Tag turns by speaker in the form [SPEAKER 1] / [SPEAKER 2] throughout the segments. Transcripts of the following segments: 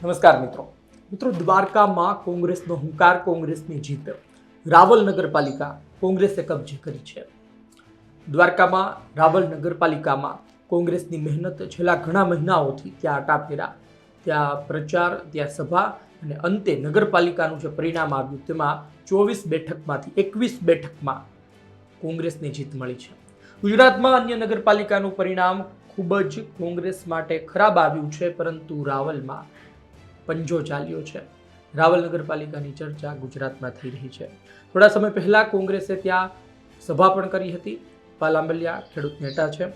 [SPEAKER 1] નમસ્કાર મિત્રો દ્વારકામાં કોંગ્રેસનો હુંકાર, કોંગ્રેસની જીત. રાવલ નગરપાલિકા કોંગ્રેસે કબજે કરી છે. દ્વારકામાં રાવલ નગરપાલિકામાં કોંગ્રેસની મહેનત છેલ્લા ઘણા મહિનાઓથી ત્યાં આટાફેરા, ત્યાં પ્રચાર, ત્યાં સભા અને અંતે નગરપાલિકાનું જે પરિણામ આવ્યું તેમાં 24 બેઠકમાંથી 21 બેઠકમાં કોંગ્રેસની જીત મળી છે. ગુજરાતમાં અન્ય નગરપાલિકાનું પરિણામ ખૂબ જ કોંગ્રેસ માટે ખરાબ આવ્યું છે, પરંતુ રાવલમાં પંજો ચાલ્યો છે. રાવલ નગરપાલિકાની ચર્ચા ગુજરાતમાં થઈ રહી છે. થોડા સમય પહેલા કોંગ્રેસે ત્યાં સભા પણ કરી હતી. પાલાંબલિયા ખેડૂત નેતા છે,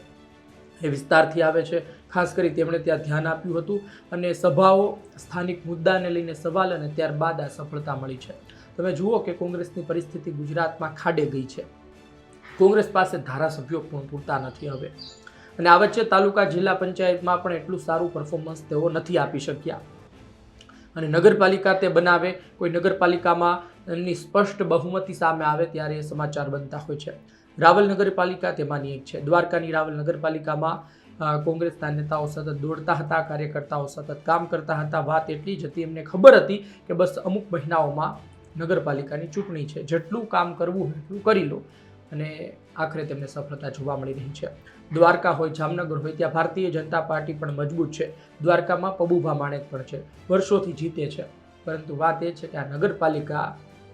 [SPEAKER 1] એ વિસ્તારથી આવે છે. ખાસ કરી તેમણે ત્યાં ધ્યાન આપ્યું હતું અને સભાઓ, સ્થાનિક મુદ્દાને લઈને સવાલ અને ત્યારબાદ આ સફળતા મળી છે. તમે જુઓ કે કોંગ્રેસની પરિસ્થિતિ ગુજરાતમાં ખાડે ગઈ છે. કોંગ્રેસ પાસે ધારાસભ્યો પણ પૂરતા નથી હવે, અને આ વચ્ચે તાલુકા જિલ્લા પંચાયતમાં પણ એટલું સારું પરફોર્મન્સ તેઓ નથી આપી શક્યા. અને નગરપાલિકા તે બનાવે, કોઈ નગરપાલિકામાં એમની સ્પષ્ટ બહુમતી સામે આવે ત્યારે એ સમાચાર બનતા હોય છે. રાવલ નગરપાલિકા તેમાંની એક છે. દ્વારકાની રાવલ નગરપાલિકામાં કોંગ્રેસના નેતાઓ સતત દોડતા હતા, કાર્યકર્તાઓ સતત કામ કરતા હતા. વાત એટલી જ હતી, એમને ખબર હતી કે બસ અમુક મહિનાઓમાં નગરપાલિકાની ચૂંટણી છે, જેટલું કામ કરવું હોય એટલું કરી લો, અને આખરે તેમને સફળતા જોવા મળી રહી છે. દ્વારકા હોય, જામનગર હોય, ત્યાં ભારતીય જનતા પાર્ટી પણ મજબૂત છે. દ્વારકામાં પબુભા માણેક પણ છે, વર્ષોથી જીતે છે. પરંતુ વાત એ છે કે આ નગરપાલિકા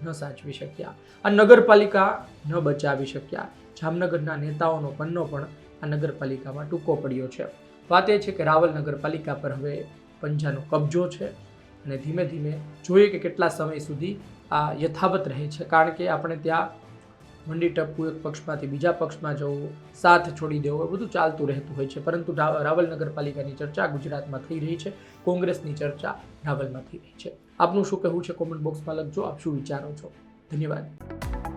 [SPEAKER 1] ન સાચવી શક્યા, આ નગરપાલિકા ન બચાવી શક્યા. જામનગરના નેતાઓનો પન્નો પણ આ નગરપાલિકામાં ટૂંકો પડ્યો છે. વાત એ છે કે રાવલ નગરપાલિકા પર હવે પંજાનો કબજો છે, અને ધીમે ધીમે જોઈએ કે કેટલા સમય સુધી આ યથાવત રહે છે. કારણ કે આપણે ત્યાં મંડી ટપકું, એક પક્ષમાંથી બીજા પક્ષમાં જવું, સાથ છોડી દેવો, એ બધું ચાલતું રહેતું હોય છે. પરંતુ રાવલ નગરપાલિકાની ચર્ચા ગુજરાતમાં થઈ રહી છે, કોંગ્રેસની ચર્ચા રાવલમાં થઈ રહી છે. આપનું શું કહેવું છે કોમેન્ટ બોક્સમાં લખજો. આપ શું વિચારો છો? ધન્યવાદ.